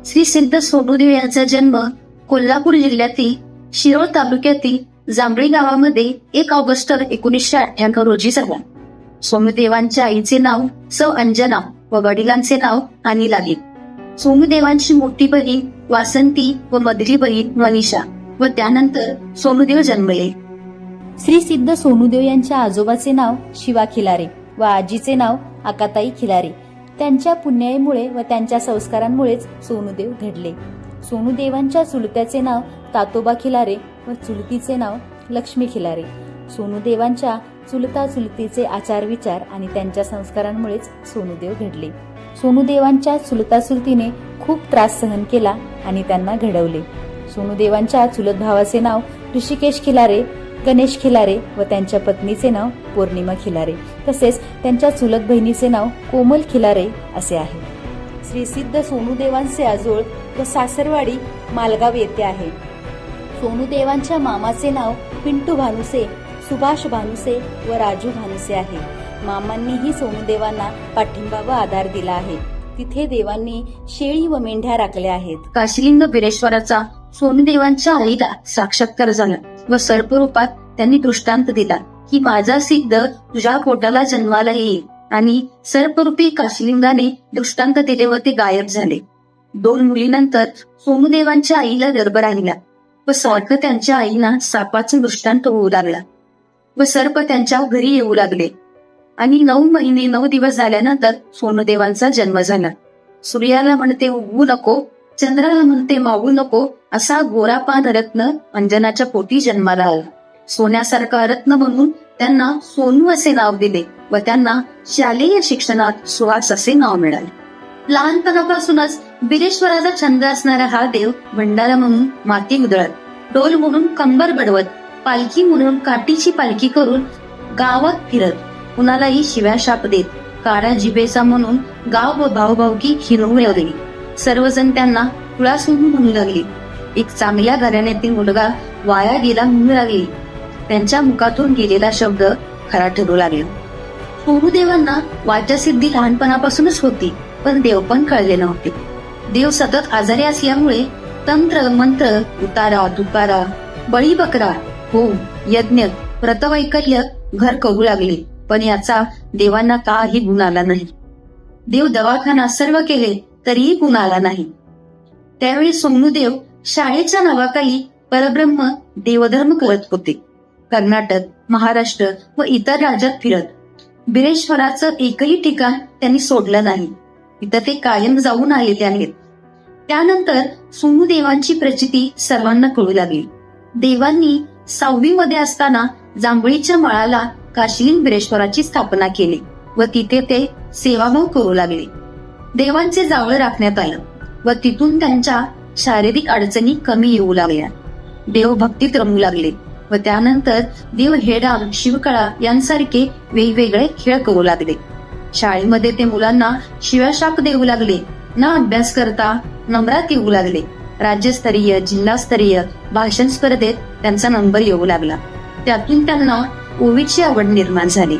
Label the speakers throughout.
Speaker 1: श्री सिद्ध सोनुदेव यांचा जन्म कोल्हापूर जिल्ह्यातील शिरोळ तालुक्यातील जांभळी गावामध्ये 1 ऑगस्ट 1998 रोजी झाला. सोनुदेवांच्या आईचे नाव सौ अंजना व वडिलांचे नाव अनिल आहे. सोनुदेवांची मोठी बहीण वासंती व मधली बहीण मनीषा व त्यानंतर सोनुदेव जन्मले.
Speaker 2: श्री सिद्ध सोनुदेव यांच्या आजोबाचे नाव शिवा खिलारे व आजीचे नाव आकाताई खिलारे. त्यांच्या पुण्याईमुळे व त्यांच्या संस्कारांमुळेच सोनुदेव घडले. सोनुदेवांच्या चुलत्याचे नाव तातोबा खिलारे व चुलतीचे नाव लक्ष्मी खिलारे. सोनुदेवांच्या चुलता चुलतीचे आचार विचार आणि त्यांच्या संस्कारांमुळेच सोनुदेव घडले. सोनुदेवांच्या चुलता चुलतीने खूप त्रास सहन केला आणि त्यांना घडवले. सोनुदेवांच्या चुलत भावाचे नाव ऋषिकेश खिलारे, गणेश खिलारे व त्यांच्या पत्नीचे नाव पौर्णिमा खिलारे तसेच त्यांच्या चुलत बहिणीचे नाव कोमल खिलारे असे आहे. श्री सिद्ध सोनुदेवांचे आजोळ व सासरवाडी मालगाव येथे आहे. सोनुदेवांच्या मामाचे नाव पिंटू भानुसे, सुभाष भानुसे व राजू भानुसे आहे. मामांनीही सोनुदेवांना पाठिंबा व आधार दिला आहे. तिथे देवांनी शेळी व मेंढ्या राखल्या आहेत.
Speaker 1: काशीलिंग बिरेश्वराचा सोनुदेवांच्या आईला साक्षात्कार झाला व सर्परूपात त्यांनी दृष्टांत दिला की माझा सिद्ध तुझ्या पोटाला जन्माला येईल, आणि सर्परूपी काशीलिंगाने दृष्टांत दिले व ते गायब झाले. 2 मुलीनंतर सोनुदेवांच्या आईला गर्भ राहिला व सारखं त्यांच्या आईना सापाचा दृष्टांत होऊ लागला व सर्प त्यांच्या घरी येऊ लागले. आणि 9 महिने 9 दिवस झाल्यानंतर सोनुदेवांचा जन्म झाला. सूर्याला म्हणते उगवू नको, चंद्राला म्हणते मावू नको, असा गोरापान रत्न अंजनाच्या पोटी जन्माला आला. सोन्यासारखा रत्न म्हणून त्यांना सोनू असे नाव दिले व त्यांना शालेय शिक्षणात सुहास असे नाव मिळाले. लहानपणापासूनच बिरेश्वराचा छंद असणारा हा देव भंडारा म्हणून माती उधळत, डोल म्हणून कंबर बडवत, पालखी म्हणून काठीची पालखी करून गावात फिरत, कुणालाही शिव्या शाप देत, काळा जिभेचा म्हणून गाव व भावभावकी हिरवू लागली. सर्वजण त्यांना कुळासून म्हणू लागली. एक चांगल्या घराण्यातील मुलगा वाया गेला म्हणू लागली. त्यांच्या मुखातून गेलेला शब्द खरा ठरू लागला. सोनुदेवांना वाचासिद्धी लहानपणापासूनच होती, पण देव पण कळले नव्हते. देव सतत आजारी असल्यामुळे तंत्र मंत्र, उतारा तुकारा, बळी बकरा, होम यज्ञ व्रतवैकल्य घर करू लागले, पण याचा देवांना काही गुण आला नाही. देव दवाखाना सर्व केले तरीही गुण आला नाही. त्यावेळी सोनुदेव शाळेच्या नावाखाली परब्रह्म देवधर्म करत होते. कर्नाटक, महाराष्ट्र व इतर राज्यात फिरत बिरेश्वराचं एकही ठिकाण त्यांनी सोडलं नाही. इथं ते कायम जाऊन आलेले आहेत. त्यानंतर सोनुदेवांची प्रचिती सर्वांना कळू लागली. देवांनी 6वी मध्ये असताना जांभळीच्या मळाला काशीलिंग बिरेश्वराची स्थापना केली व तिथे ते सेवाभाव करू लागले. देवांचे जावळ राखण्यात आलं व तिथून त्यांच्या शारीरिक अडचणी कमी येऊ लागल्या. देव भक्तीत रमू लागले व त्यानंतर देव हेडाम, शिवकळा यांसारखे वेगवेगळे खेळ करू लागले. शाळेमध्ये ते मुलांना शिव्याशाप देऊ लागले. ना अभ्यास करता नंबरात येऊ लागले. राज्यस्तरीय, जिल्हास्तरीय भाषण स्पर्धेत त्यांचा नंबर येऊ लागला. त्यातून त्यांना ओवीची आवड निर्माण झाली.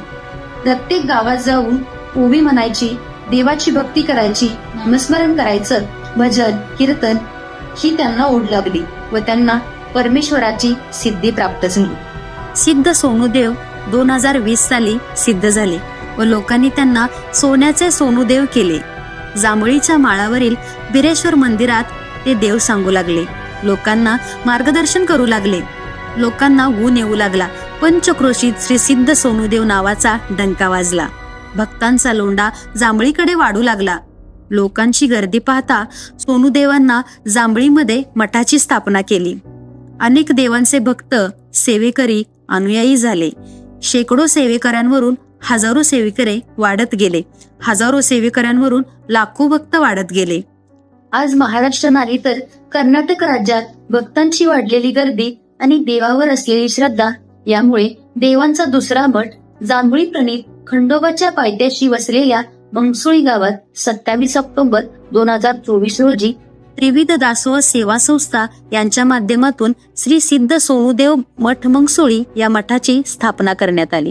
Speaker 1: प्रत्येक गावात जाऊन ओवी म्हणायची, देवाची भक्ती करायची, नामस्मरण करायचं, भजन कीर्तन ही त्यांना ओढ लागली व त्यांना परमेश्वराची सिद्धी प्राप्त झाली.
Speaker 2: सिद्ध सोनुदेव 2020 साली सिद्ध झाले व लोकांनी त्यांना सोन्याचे सोनुदेव केले. जांभळीच्या माळावरील बिरेश्वर मंदिरात ते देव सांगू लागले. लोकांना मार्गदर्शन करू लागले. लोकांना गुण येऊ लागला. पंचक्रोशीत श्री सिद्ध सोनुदेव नावाचा डंका वाजला. भक्तांचा लोंढा जांभळीकडे वाढू लागला. लोकांची गर्दी पाहता सोनुदेवांना जांभळीमध्ये मठाची स्थापना केली. अनेक देवांचे भक्त, सेवेकरी, अनुयायी झाले. शेकडो सेवेकऱ्यांवरून हजारो सेवेकरे वाढत गेले. हजारो सेवेकऱ्यांवरून लाखो भक्त वाढत गेले.
Speaker 1: आज महाराष्ट्र नाही तर कर्नाटक राज्यात भक्तांची वाढलेली गर्दी आणि देवावर असलेली श्रद्धा यामुळे देवांचा दुसरा मठ जांभळी प्रणीत खंडोबाच्या पायथ्याशी वसलेल्या मंगसुळी गावात 27 ऑक्टोबर 2024 रोजी
Speaker 2: त्रिविध दासोह सेवा संस्था यांच्या माध्यमातून श्री सिद्ध सोनुदेव मठ मंगसुळी या मठाची स्थापना करण्यात आली.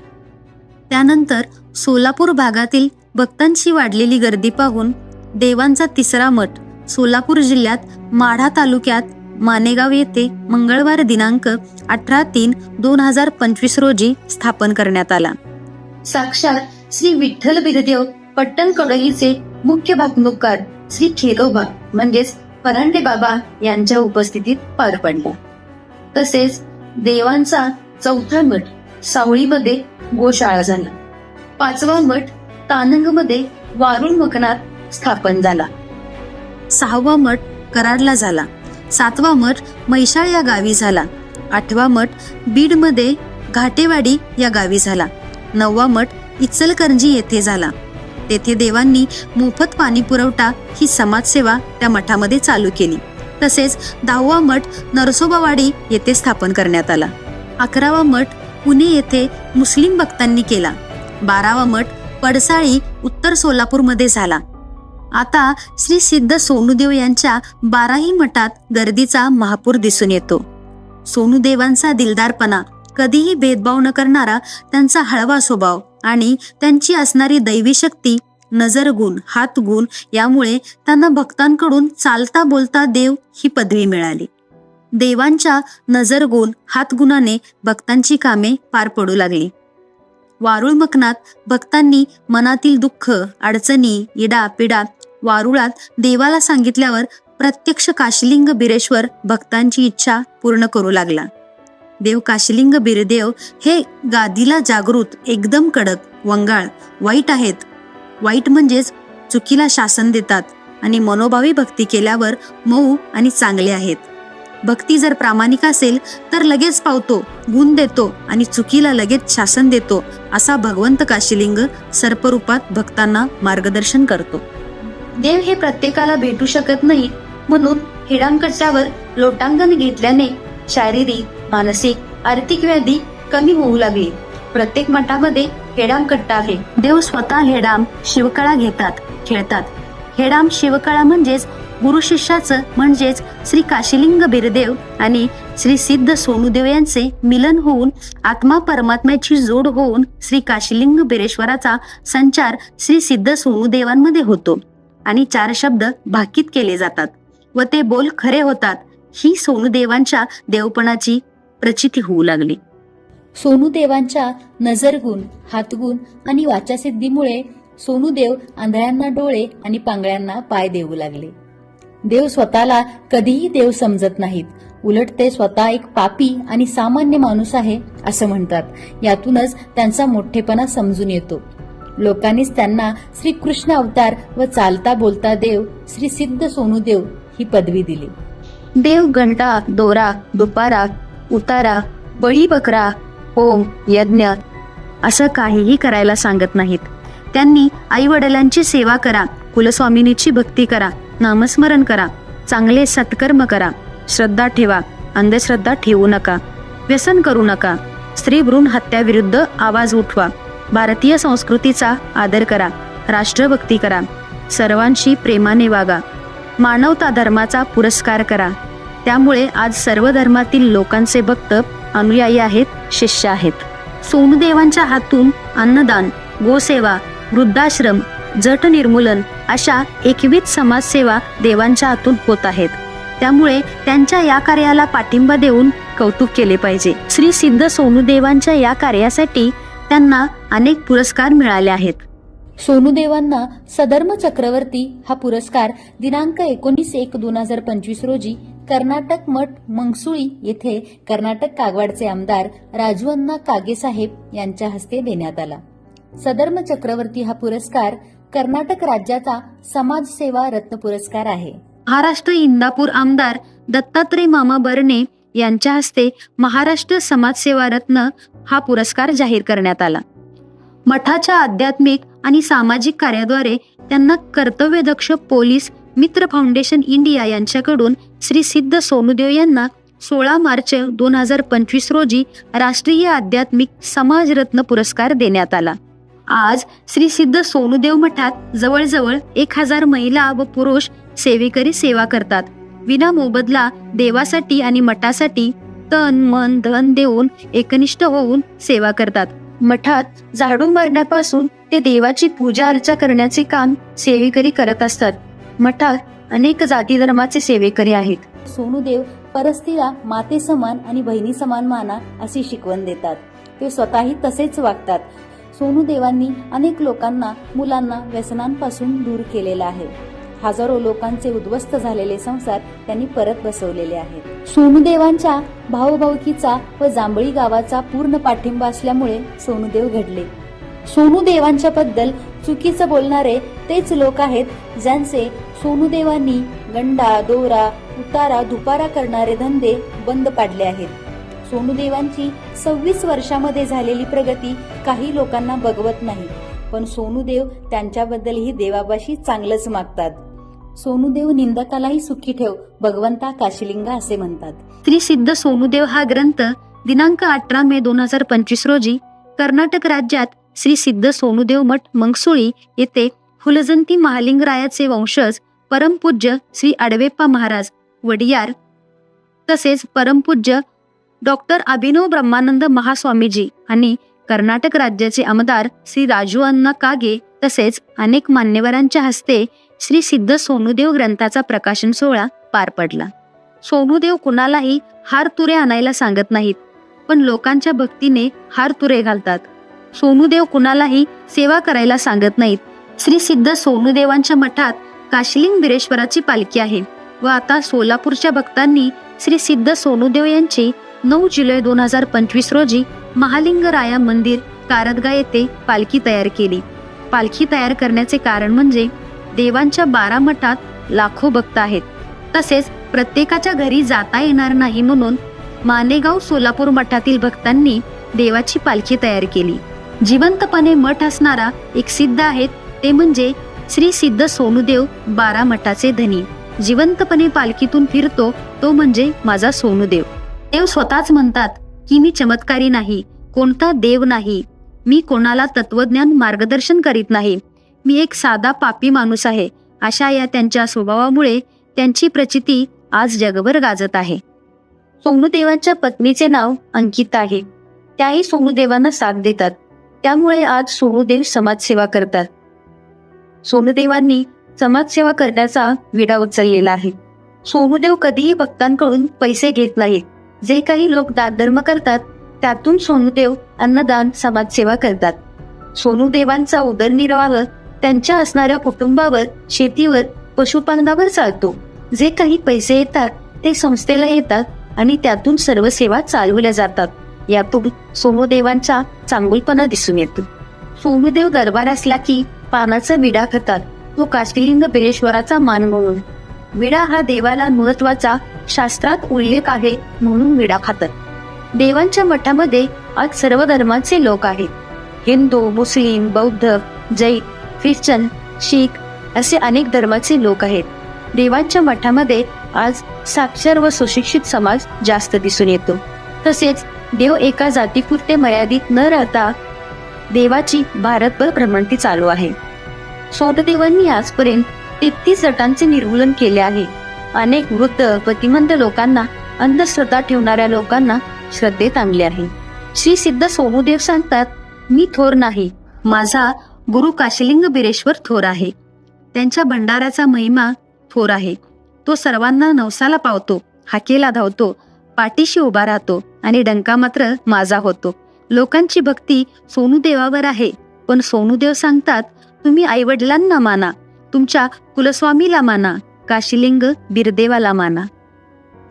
Speaker 2: त्यानंतर सोलापूर भागातील भक्तांची वाढलेली गर्दी पाहून देवांचा तिसरा मठ
Speaker 1: सोलापूर जिल्ह्यात माढा तालुक्यात मानेगाव येथे मंगळवार दिनांक 18/3/2025 रोजी स्थापन करण्यात आला. साक्षात श्री विठ्ठल बिरदेव पट्टणकडोलीचे मुख्य भागणूककार श्री खेरोबा म्हणजेच परांडे बाबा यांच्या उपस्थितीत पार पडला. तसेच देवांचा 4था मठ सावळीमध्ये गोशाळा झाला. 5वा मठ तानंगमध्ये वारुळ मखनात स्थापन झाला. 6वा मठ कराडला झाला. 7वा मठ म्हैसाळ या गावी झाला. 8वा मठ बीडमध्ये घाटेवाडी या गावी झाला. 9वा मठ इचलकरंजी येथे झाला. तेथे देवांनी मोफत पाणी पुरवठा ही समाजसेवा त्या मठामध्ये चालू केली. तसेच 10वा मठ नरसोबावाडी येथे स्थापन करण्यात आला. 11वा मठ पुणे येथे मुस्लिम भक्तांनी केला. 12वा मठ पडसाळी उत्तर सोलापूरमध्ये झाला. आता श्री सिद्ध सोनूदेव यांच्या 12ही मठात गर्दीचा महापूर दिसून येतो. सोनूदेवांचा दिलदारपणा, कधीही भेदभाव न करणारा त्यांचा हळवा स्वभाव आणि त्यांची असणारी दैवी शक्ती, नजरगुण, हातगुण यामुळे त्यांना भक्तांकडून चालता बोलता देव ही पदवी मिळाली. देवांच्या नजरगुण, हातगुणाने भक्तांची कामे पार पडू लागली. वारुळ मखनात भक्तांनी मनातील दुःख, अडचणी, इडा पिडा वारुळात देवाला सांगितल्यावर प्रत्यक्ष काशीलिंग बिरेश्वर भक्तांची इच्छा पूर्ण करू लागला. देव काशीलिंग बिरदेव हे गादीला जागृत, एकदम कडक, वंगाळ, वाईट आहेत. वाईट म्हणजेच चुकीला शासन देतात आणि मनोभावी भक्ती केल्यावर मऊ आणि चांगले आहेत. भक्ती जर प्रामाणिक असेल तर लगेच पावतो, गुण देतो आणि चुकीला लगेच शासन देतो. असा भगवंत काशीलिंग सर्परूपात भक्तांना मार्गदर्शन करतो. देव हे प्रत्येकाला भेटू शकत नाही, म्हणून हेडांकट्यावर लोटांगण घेतल्याने शारीरिक, मानसिक, आर्थिक व्याधी कमी होऊ लागली. प्रत्येक मठामध्ये हेडामकट्टा आहे. देव स्वतः हेडाम शिवकळा घेतात, खेळतात. हेडाम शिवकळा म्हणजेच गुरु शिष्याचं म्हणजेच श्री काशीलिंग बिरदेव आणि श्री सिद्ध सोनूदेव यांचे मिलन होऊन आत्मा परमात्म्याची जोड होऊन श्री काशीलिंग बिरेश्वराचा संचार श्री सिद्ध सोनूदेवांमध्ये होतो आणि 4 शब्द भाकीत केले जातात व ते बोल खरे होतात. ही सोनूदेवांच्या देवपणाची प्रचिती होऊ लागली.
Speaker 2: सोनूदेवांच्या नजरगुण, हातगुण आणि वाचासिद्धीमुळे सोनूदेव आंधळ्यांना डोळे आणि पांगळ्यांना पाय देऊ लागले. देव स्वतःला कधीही देव समजत नाहीत, उलट ते स्वतः एक पापी आणि सामान्य माणूस आहे असं म्हणतात. यातूनच त्यांचा मोठेपणा समजून येतो. लोकांनीच त्यांना श्री कृष्ण अवतार व चालता बोलता देव श्री सिद्ध सोनूदेव ही पदवी दिली.
Speaker 1: देव घंटा, दोरा, दुपारा, उतारा, बळी बकरा, होम, यज्ञ असं काहीही करायला सांगत नाहीत. त्यांनी आई वडिलांची सेवा करा, कुलस्वामिनीची भक्ती करा, नामस्मरण करा, चांगले सत्कर्म करा, श्रद्धा ठेवा, अंधश्रद्धा ठेवू नका, व्यसन करू नका, स्त्री भ्रूण हत्याविरुद्ध आवाज उठवा, भारतीय संस्कृतीचा आदर करा, राष्ट्रभक्ती करा, सर्वांशी प्रेमाने वागा, मानवता धर्माचा पुरस्कार करा. त्यामुळे आज सर्व धर्मातील लोकांचे भक्त अनुयायी आहेत, शिष्य आहेत. सोनूदेवांच्या हातून अन्नदान, गोसेवा, वृद्धाश्रम, जट निर्मूलन अशा 21 समाजसेवा देवांच्या हातून होत आहेत. त्यामुळे त्यांच्या या कार्याला पाठिंबा देऊन कौतुक केले पाहिजे. श्री सिद्ध सोनूदेवांच्या या कार्यासाठी त्यांना अनेक पुरस्कार मिळाले आहेत.
Speaker 2: सोनूदेवांना सधर्म चक्रवर्ती हा पुरस्कार दिनांक 19/1/2025 रोजी कर्नाटक मठ मंगसुळी येथे कर्नाटक कागवाडचे आमदार राजूअण्णा कागे साहेब यांच्या हस्ते देण्यात आला. सधर्म चक्रवर्ती हा पुरस्कार कर्नाटक राज्याचा समाजसेवा रत्न पुरस्कार आहे.
Speaker 1: महाराष्ट्र इंदापूर आमदार दत्तात्रय मामा बर्णे यांच्या हस्ते महाराष्ट्र समाजसेवा रत्न हा पुरस्कार जाहीर करण्यात आला. मठाच्या आध्यात्मिक आणि सामाजिक कार्याद्वारे त्यांना कर्तव्यदक्ष पोलीस मित्र फाउंडेशन इंडिया यांच्याकडून श्री सिद्ध सोनूदेव यांना 16 मार्च 2025 रोजी राष्ट्रीय आध्यात्मिक समाजरत्न पुरस्कार देण्यात आला. आज श्री सिद्ध सोनूदेव मठात जवळजवळ 1000 महिला व पुरुष सेवेकरी सेवा करतात. विना मोबदला देवासाठी आणि मठासाठी तन मन धन देऊन एकनिष्ठ होऊन सेवा करतात. मठात झाडू मारण्यापासून ते देवाची पूजा अर्चा करण्याचे काम सेवेकरी करत असतात. मठात अनेक जाती धर्माचे सेवेकरी आहेत.
Speaker 2: सोनूदेव परस्त्रीला माते समान आणि बहिणी समान माना अशी शिकवण देतात. ते स्वतःही तसेच वागतात. सोनूदेवांनी अनेक लोकांना, मुलांना व्यसनांपासून दूर केलेलं आहे. हजारो लोकांचे उद्ध्वस्त झालेले संसार त्यांनी परत बसवलेले आहेत. सोनूदेवांच्या भावभावकीचा व जांभळी गावाचा पूर्ण पाठिंबा असल्यामुळे सोनूदेव घडले. सोनूदेवांच्या बद्दल चुकीचं बोलणारे तेच लोक आहेत ज्यांचे सोनूदेवांनी गंडा, दोरा, उतारा, दुपारा करणारे धंदे बंद पाडले आहेत. सोनूदेवांची 26 वर्षामध्ये झालेली प्रगती काही लोकांना बघवत नाही, पण सोनूदेव त्यांच्याबद्दलही देवापाशी चांगलंच मागतात. सोनूदेव निंदकालाही सुखी ठेव, भगवंता काशीलिंगा असे म्हणतात.
Speaker 1: श्री सिद्ध सोनूदेव हा ग्रंथ दिनांक 18 मे 2025 रोजी कर्नाटक राज्यात श्री सिद्ध सोनूदेव मठ मंगसुळी येथे फुलजंती महालिंगरायाचे वंशज परमपूज्य श्री अडवेप्पा महाराज वडियार तसेच परमपूज्य डॉक्टर अभिनव ब्रह्मानंद महास्वामीजी आणि कर्नाटक राज्याचे आमदार श्री राजू अण्णा कागे तसेच अनेक मान्यवरांच्या हस्ते श्री सिद्ध सोनूदेव ग्रंथाचा प्रकाशन सोहळा पार पडला. सोनूदेव कुणालाही हार तुरे आणायला सांगत नाहीत, पण लोकांच्या भक्तीने हार तुरे घालतात. सोनूदेव कुणालाही सेवा करायला सांगत नाहीत. श्री सिद्ध सोनूदेवांच्या मठात काशीलिंग बिरेश्वराची पालखी आहे व आता सोलापूरच्या भक्तांनी श्री सिद्ध सोनूदेव यांची 9 जुलै 2025 रोजी महालिंगराया मंदिर कारदगा येथे पालखी तयार केली. पालखी तयार करण्याचे कारण म्हणजे देवांच्या 12 मठात लाखो भक्त आहेत. तसेच प्रत्येकाच्या घरी जाता येणार नाही म्हणून मानेगाव सोलापूर मठातील भक्तांनी देवाची पालखी तयार केली. जिवंतपणे मठ असणारा एक सिद्ध आहेत ते म्हणजे श्री सिद्ध सोनूदेव 12 मठाचे धनी. जिवंतपणे पालखीतून फिरतो तो म्हणजे माझा सोनूदेव. देव स्वतःच म्हणतात की मी चमत्कारी नाही, कोणता देव नाही, मी कोणाला तत्वज्ञान मार्गदर्शन करीत नाही, मी एक साधा पापी माणूस आहे. अशा या त्यांच्या स्वभावामुळे त्यांची प्रचिती आज जगभर गाजत आहे. सोनूदेवांच्या पत्नीचे नाव अंकिता आहे. त्याही सोनूदेवांना साथ देतात. त्यामुळे आज सोनूदेव समाजसेवा करतात. सोनूदेवांनी समाजसेवा करण्याचा विडा उचललेला आहे. सोनूदेव कधीही भक्तांकडून पैसे घेत नाहीत. जे काही लोक दानधर्म करतात त्यातून सोनूदेव अन्नदान, समाजसेवा करतात. सोनूदेवांचा उदरनिर्वाह त्यांच्या असणाऱ्या कुटुंबावर, शेतीवर, पशुपालनावर चालतो. जे काही पैसे येतात ते संस्थेला येतात आणि त्यातून सर्व सेवा चालवल्या जातात. यातून सोनूदेवांचा चांगुलपणा दिसून येतो. सोनूदेव दरबार असला की पानाचा विडा खातात. तो काशीलिंग बिरेश्वराचा मान म्हणून. विडा हा देवाला महत्वाचा शास्त्रात उल्लेख आहे म्हणून विडा खातात. देवांच्या मठामध्ये आज सर्व धर्माचे लोक आहेत. हिंदू, मुस्लिम, बौद्ध, जैन, ख्रिश्चन, शीख असे अनेक धर्माचे लोक आहेत. देवांच्या मठामध्ये आज साक्षर व सुशिक्षित समाज जास्त दिसून येतो. तसेच देव एका जातीपुरते मर्यादित न राहता देवाची भारतभर भ्रमंती चालू आहे. सोनूदेवांनी आजपर्यंत 33 जटांचे निर्मूलन केले आहे. अनेक वृद्ध, पतिमंत लोकांना, अंधश्रद्धा ठेवणाऱ्या लोकांना श्रद्धेत आणले आहे. श्री सिद्ध सोनूदेव सांगतात, मी थोर नाही, माझा गुरु काशीलिंग बिरेश्वर थोर आहे. त्यांच्या भंडाऱ्याचा महिमा थोर आहे. तो सर्वांना नवसाला पावतो, हाकेला धावतो, पाठीशी उभा राहतो आणि डंका मात्र माझा होतो. लोकांची भक्ती सोनूदेवावर आहे, पण सोनूदेव सांगतात, तुम्ही आईवडिलांना माना, तुमच्या कुलस्वामीला माना, काशीलिंग बिरदेवाला माना.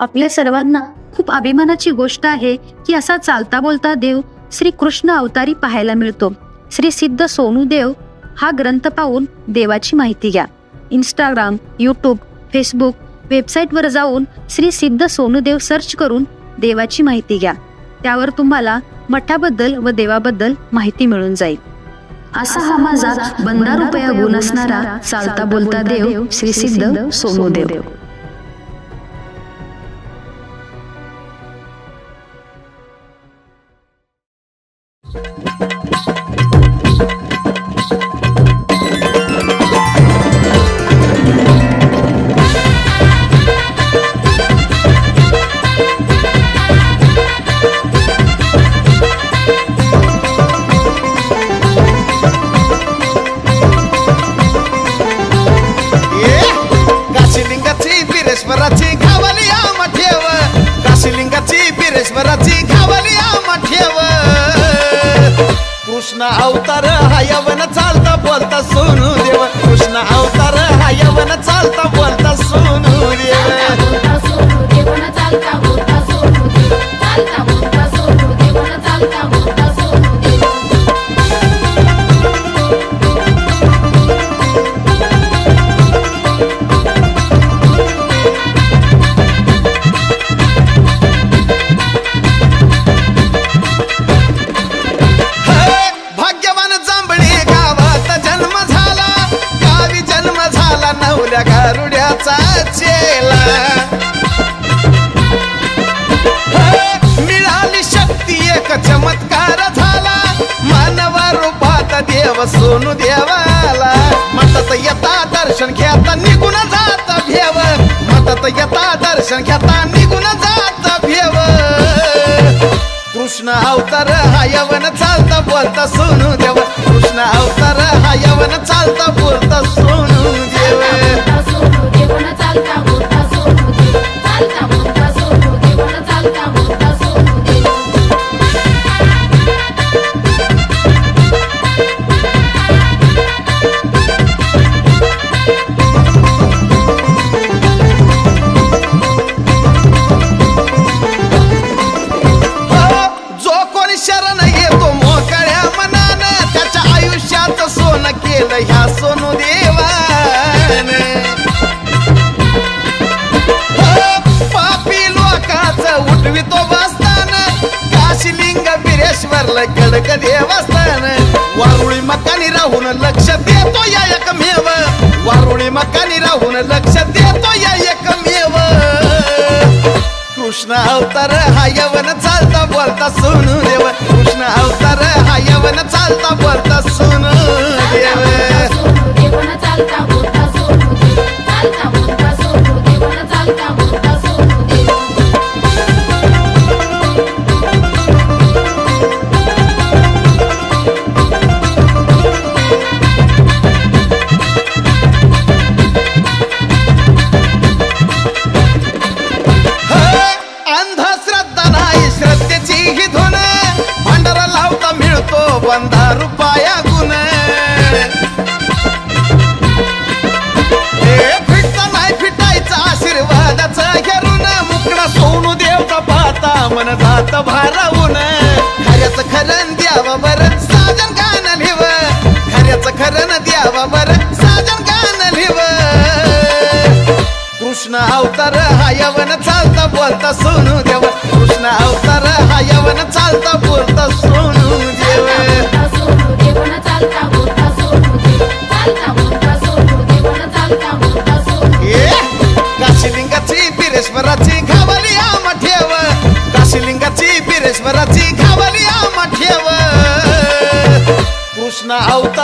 Speaker 1: आपल्या सर्वांना खूप अभिमानाची गोष्ट आहे की असा चालता बोलता देव श्री कृष्ण अवतारी पाहायला मिळतो. श्री सिद्ध सोनूदेव हा ग्रंथ पाहून देवाची माहिती घ्या. इंस्टाग्राम, यूट्यूब, फेसबुक, वेबसाईटवर जाऊन श्री सिद्ध सोनूदेव सर्च करून देवाची माहिती घ्या. त्यावर तुम्हाला मठाबद्दल व देवाबद्दल माहिती मिळून जाईल. असा हा माझा 12 रुपया गुण असणारा चालता बोलता देव श्री सिद्ध सोनूदेव.
Speaker 3: सोनू देव कृष्ण अवतार हा यवन चालता बोलता सोनू देव भाग्यवान जांभळी गावात जन्म झाला गावी जन्म झाला नवल्या गारुड्याचा चेला मिळाली शक्ती एक चमत्कार झाला मानवा रूपात देव सोनू देवाला मठात येता दर्शन घेता निघून जात भेव मठात येता दर्शन घेता निघून जात भेव कृष्ण अवतार हा यवन चालता बोलता सोनू देव कृष्ण अवतार हा यवन चालता बोलता सोनू देव जो कोणी शरण येतो मोकळ्या मनानं त्याच्या आयुष्यात सोनं केलं ह्या सोनू देवान पापी लोकाचं उठवितो बसतान काशीलिंग बिरेश्वरला कडक देवस्थान वारुळी मकानी राहून लक्ष देतो या एकमेव वारुळी मकानी राहून लक्ष देतो या एकमेव कृष्ण अवतार हा यवन चालता बोलता सोनू देव कृष्ण अवतार हा यवन चालता बोलता सोनू देव अंधश्रद्धा नाही श्रद्धेची ही धुन भांडारा लावता मिळतो बंधा रुपया गुण फिटता नाही फिटायचा आशीर्वादाचा घेरून मुकडा सोनू देवचा पाहता मन जात भारावून खऱ्याचं खरण द्यावा बरं साजन गाणं लिव खऱ्याचं खरण द्यावा बरं साजन गाणं लिव कृष्ण अवतार हा यवन चालता बोलता सोनू देव कृष्ण अवतार हा यवन चालता बोलता सोनू देव काशीलिंगाची बिरेश्वराची घावली आम ठेव काशीलिंगाची बिरेश्वराची घावली आम ठेव कृष्ण अवतार